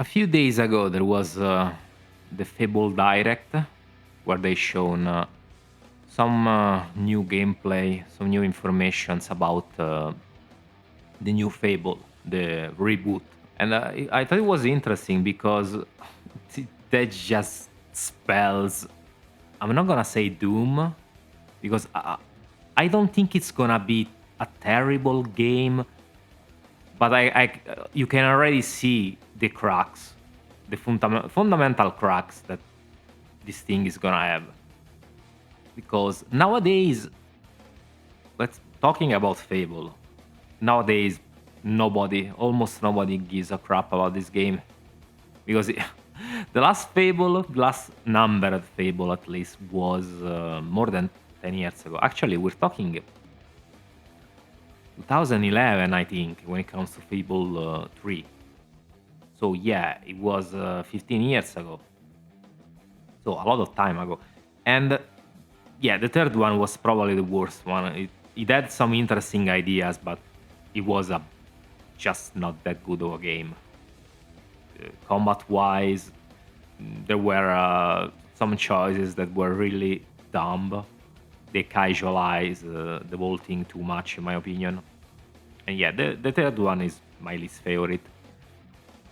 A few days ago, there was the Fable Direct where they shown some new gameplay, some new informations about the new Fable, the reboot. And I thought it was interesting because that just spells. I'm not gonna say doom because I don't think it's gonna be a terrible game, but you can already see the cracks, the fundamental cracks that this thing is gonna have. Because nowadays, let's talking about Fable. Nowadays, almost nobody gives a crap about this game because the last Fable, the last numbered Fable at least, was more than 10 years ago. Actually, we're talking 2011, I think, when it comes to Fable 3. So yeah, it was 15 years ago. So a lot of time ago. And yeah, the third one was probably the worst one. It had some interesting ideas, but it was just not that good of a game. Combat wise, there were some choices that were really dumb. They casualize the whole thing too much, in my opinion. And yeah, the third one is my least favorite.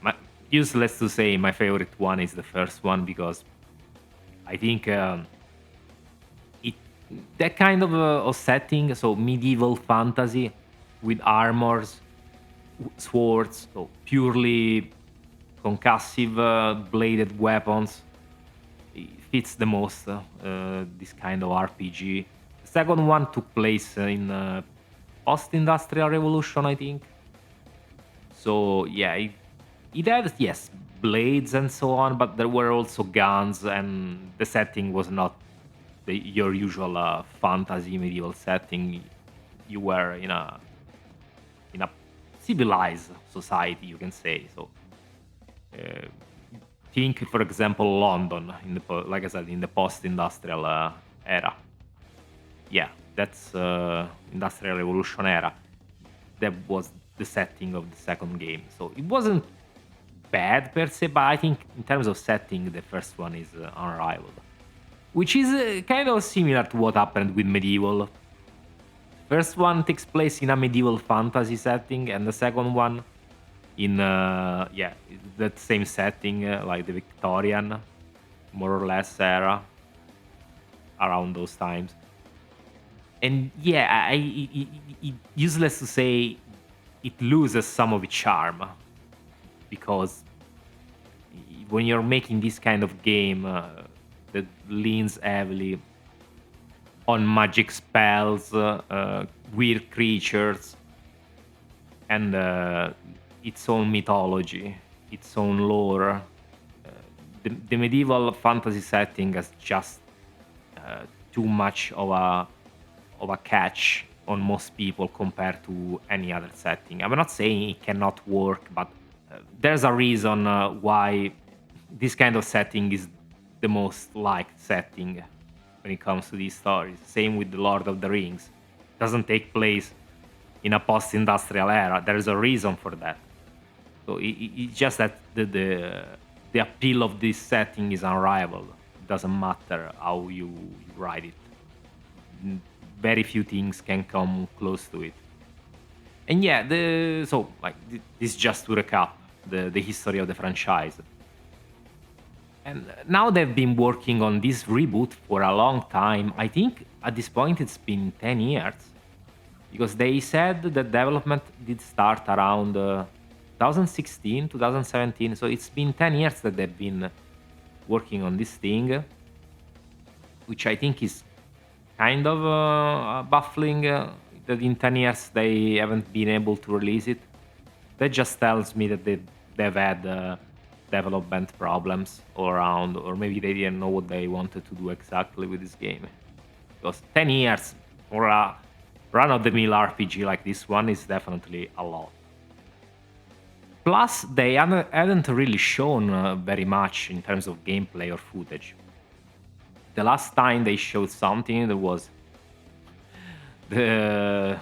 My, Useless to say my favorite one is the first one because I think it that kind of setting, so medieval fantasy with armors, swords, so purely concussive bladed weapons, it fits the most this kind of RPG. The second one took place in post-industrial revolution, I think. So yeah, it had, yes, blades and so on, but there were also guns, and the setting was not your usual fantasy medieval setting. You were in a civilized society, you can say. So uh, think, for example, London in like I said, in the post-industrial era. Yeah, that's industrial revolution era. That was the setting of the second game. So it wasn't bad per se, but I think in terms of setting, the first one is unrivaled. Which is kind of similar to what happened with medieval. First one takes place in a medieval fantasy setting, and the second one in yeah, that same setting, like the Victorian, more or less era, around those times. And yeah, useless to say it loses some of its charm because when you're making this kind of game that leans heavily on magic spells, weird creatures, and its own mythology, its own lore. The medieval fantasy setting has just too much of a catch on most people compared to any other setting. I'm not saying it cannot work, but there's a reason why this kind of setting is the most liked setting when it comes to these stories. Same with the Lord of the Rings. It doesn't take place in a post-industrial era. There's a reason for that. So it's just that the appeal of this setting is unrivaled. It doesn't matter how you write it. Very few things can come close to it. And yeah, this just to recap the history of the franchise. And now they've been working on this reboot for a long time. I think at this point it's been 10 years because they said the development did start around 2016, 2017. So it's been 10 years that they've been working on this thing, which I think is kind of baffling that in 10 years they haven't been able to release it. That just tells me that they've had development problems all around, or maybe they didn't know what they wanted to do exactly with this game. Because 10 years for a run of the mill RPG like this one is definitely a lot. Plus, they hadn't really shown very much in terms of gameplay or footage. The last time they showed something, there was the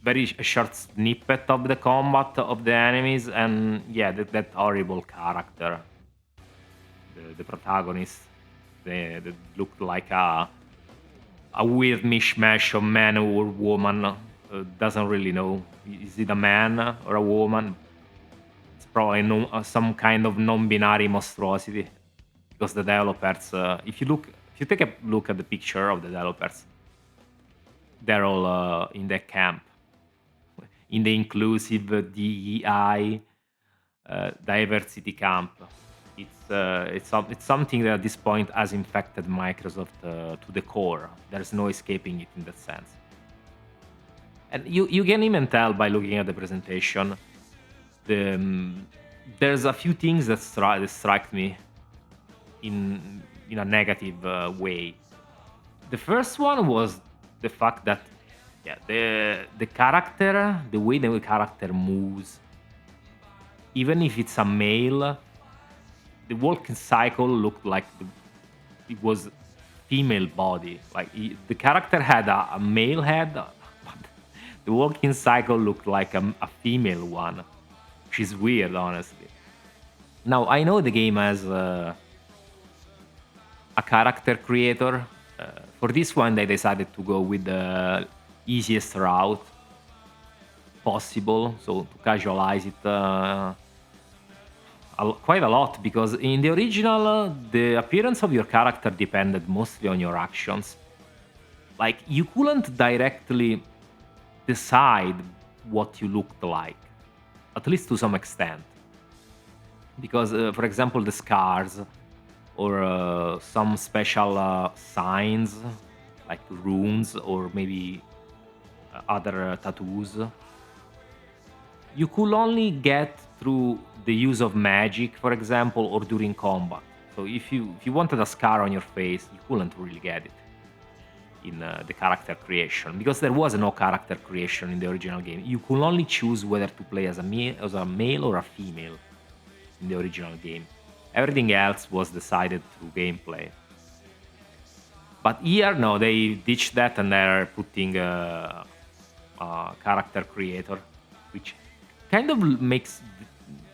very a short snippet of the combat of the enemies, and yeah, that horrible character, the protagonist, that looked like a weird mishmash of man or woman. Doesn't really know, is it a man or a woman? It's probably no, some kind of non-binary monstrosity, because the developers, if you take a look at the picture of the developers, they're all in that camp, in the inclusive DEI diversity camp. It's something that at this point has infected Microsoft to the core. There's no escaping it in that sense. And you can even tell by looking at the presentation. The, there's a few things that strike me in a negative way. The first one was the fact that, yeah, the character, the way the character moves, even if it's a male, the walking cycle looked like it was female body. Like the character had a male head, but the walking cycle looked like a female one, which is weird, honestly. Now I know the game has a character creator. For this one, they decided to go with the easiest route possible, so to casualize it quite a lot, because in the original, the appearance of your character depended mostly on your actions. Like, you couldn't directly decide what you looked like, at least to some extent. Because, for example, the scars or some special signs, like runes or maybe other tattoos, you could only get through the use of magic, for example, or during combat. So if you wanted a scar on your face, you couldn't really get it in the character creation, because there was no character creation in the original game. You could only choose whether to play as a male or a female in the original game. Everything else was decided through gameplay. But here, no, they ditched that and they're putting a character creator, which kind of makes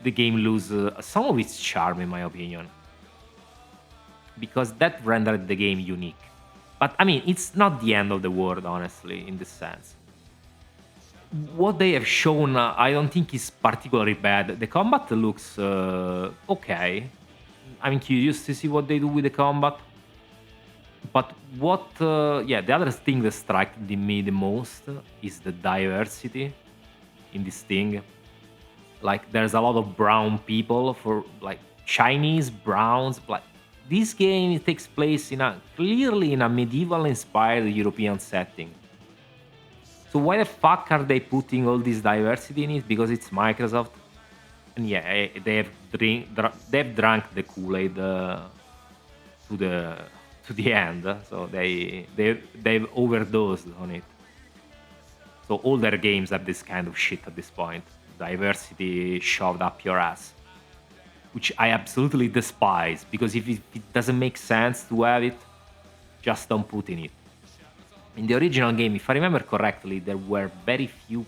the game lose some of its charm, in my opinion, because that rendered the game unique. But I mean, it's not the end of the world, honestly, in this sense. What they have shown, I don't think is particularly bad. The combat looks okay. I'm curious to see what they do with the combat. But yeah, the other thing that struck me the most is the diversity in this thing. Like, there's a lot of brown people, for like Chinese, browns. Like, this game takes place clearly in a medieval-inspired European setting. So why the fuck are they putting all this diversity in it? Because it's Microsoft, and yeah, they've drank the Kool-Aid to the end. So they've overdosed on it. So all their games have this kind of shit at this point. Diversity shoved up your ass, which I absolutely despise, because if it doesn't make sense to have it, just don't put in it. In the original game, if I remember correctly, there were very few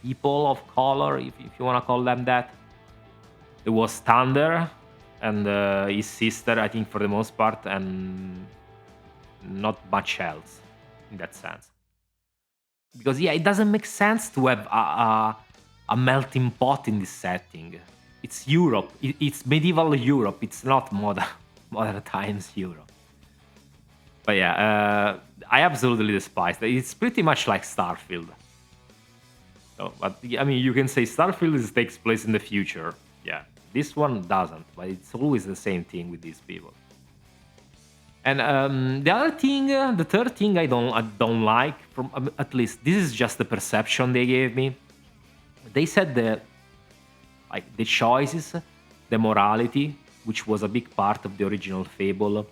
people of color, if you want to call them that. There was Thunder and his sister, I think, for the most part, and not much else in that sense. Because yeah, it doesn't make sense to have a melting pot in this setting. It's Europe. It's medieval Europe. It's not modern times Europe. But yeah, I absolutely despise it. It's pretty much like Starfield. So, but I mean, you can say Starfield takes place in the future. Yeah, this one doesn't. But it's always the same thing with these people. And the other thing, the third thing I don't like, from at least this is just the perception they gave me. They said that, like, the choices, the morality, which was a big part of the original Fable.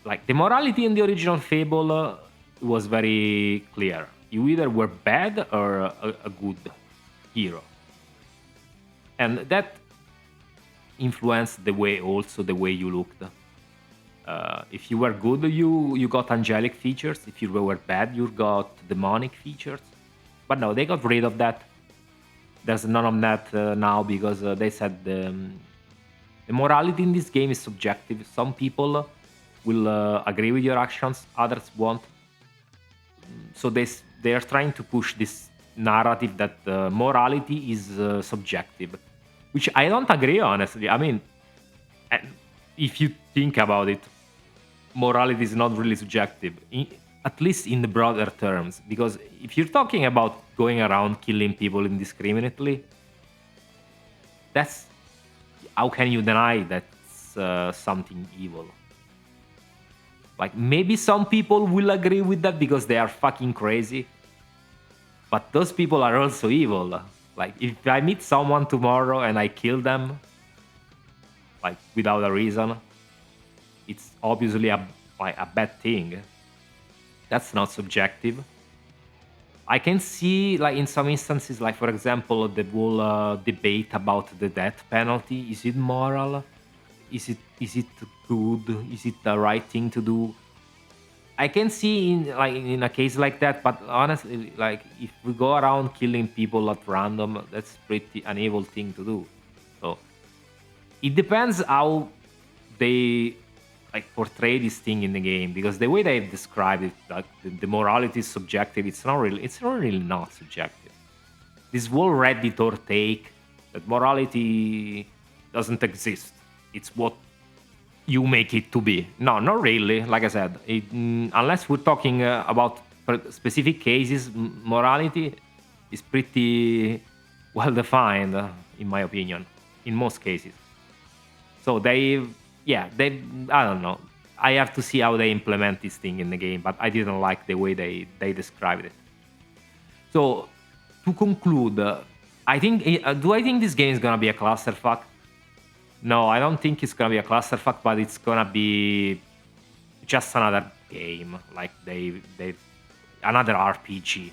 Like, the morality in the original Fable was very clear. You either were bad or a good hero, and that influenced the way you looked. If you were good, you got angelic features. If you were bad, you got demonic features. But no, they got rid of that. There's none of that now because they said the morality in this game is subjective. Some people will agree with your actions, others won't. So they are trying to push this narrative that morality is subjective, which I don't agree honestly. I mean, and if you think about it, morality is not really subjective, at least in the broader terms. Because if you're talking about going around killing people indiscriminately, that's how can you deny that's something evil? Like maybe some people will agree with that because they are fucking crazy, but those people are also evil. Like if I meet someone tomorrow and I kill them, like without a reason, it's obviously a bad thing. That's not subjective. I can see, like in some instances, like for example, the whole debate about the death penalty. Is it moral? Is it good? Is it the right thing to do? I can see in a case like that, but honestly, like if we go around killing people at random, that's pretty an evil thing to do. So it depends how they like portray this thing in the game, because the way they've described it, like the morality is subjective. It's not really not subjective. This whole Redditor take that morality doesn't exist. It's what you make it to be. No, not really. Like I said, unless we're talking about specific cases, morality is pretty well defined, in my opinion, in most cases. So they, I don't know. I have to see how they implement this thing in the game, but I didn't like the way they described it. So to conclude, do I think this game is gonna be a clusterfuck? No, I don't think it's gonna be a clusterfuck, but it's gonna be just another game. Like they another RPG.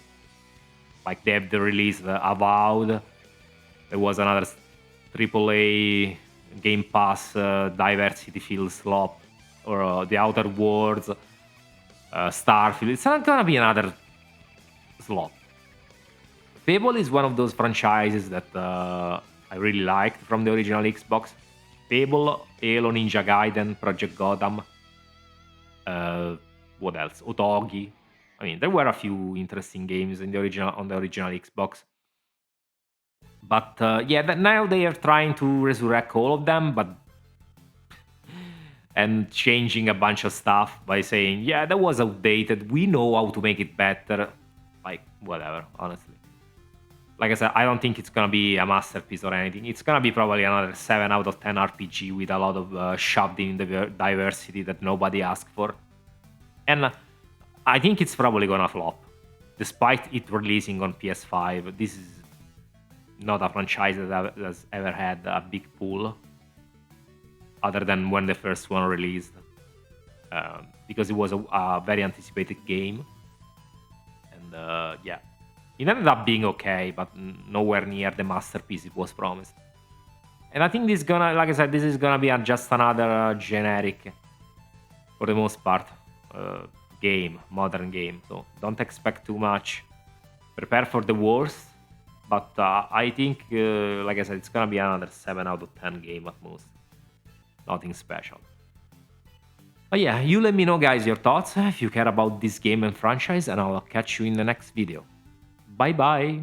Like they have the release Avowed. There was another AAA Game Pass diversity field slop, or the Outer Worlds, Starfield. It's not gonna be another slop. Fable is one of those franchises that I really liked from the original Xbox. Fable, Halo, Ninja Gaiden, Project Gotham. What else? Otogi. I mean, there were a few interesting games in the original on the original Xbox. But yeah, now they are trying to resurrect all of them, but and changing a bunch of stuff by saying, yeah, that was outdated. We know how to make it better. Like, whatever, honestly. Like I said, I don't think it's gonna be a masterpiece or anything. It's gonna be probably another 7 out of 10 RPG with a lot of shoved in diversity that nobody asked for. And I think it's probably gonna flop. Despite it releasing on PS5, this is not a franchise that has ever had a big pull, other than when the first one released, because it was a very anticipated game. And yeah, it ended up being okay, but nowhere near the masterpiece it was promised. And I think this is gonna, like I said, this is gonna be just another generic, for the most part, game, modern game. So don't expect too much. Prepare for the worst. But I think, like I said, it's gonna be another 7 out of 10 game at most. Nothing special. But yeah, you let me know, guys, your thoughts if you care about this game and franchise, and I'll catch you in the next video. Bye bye!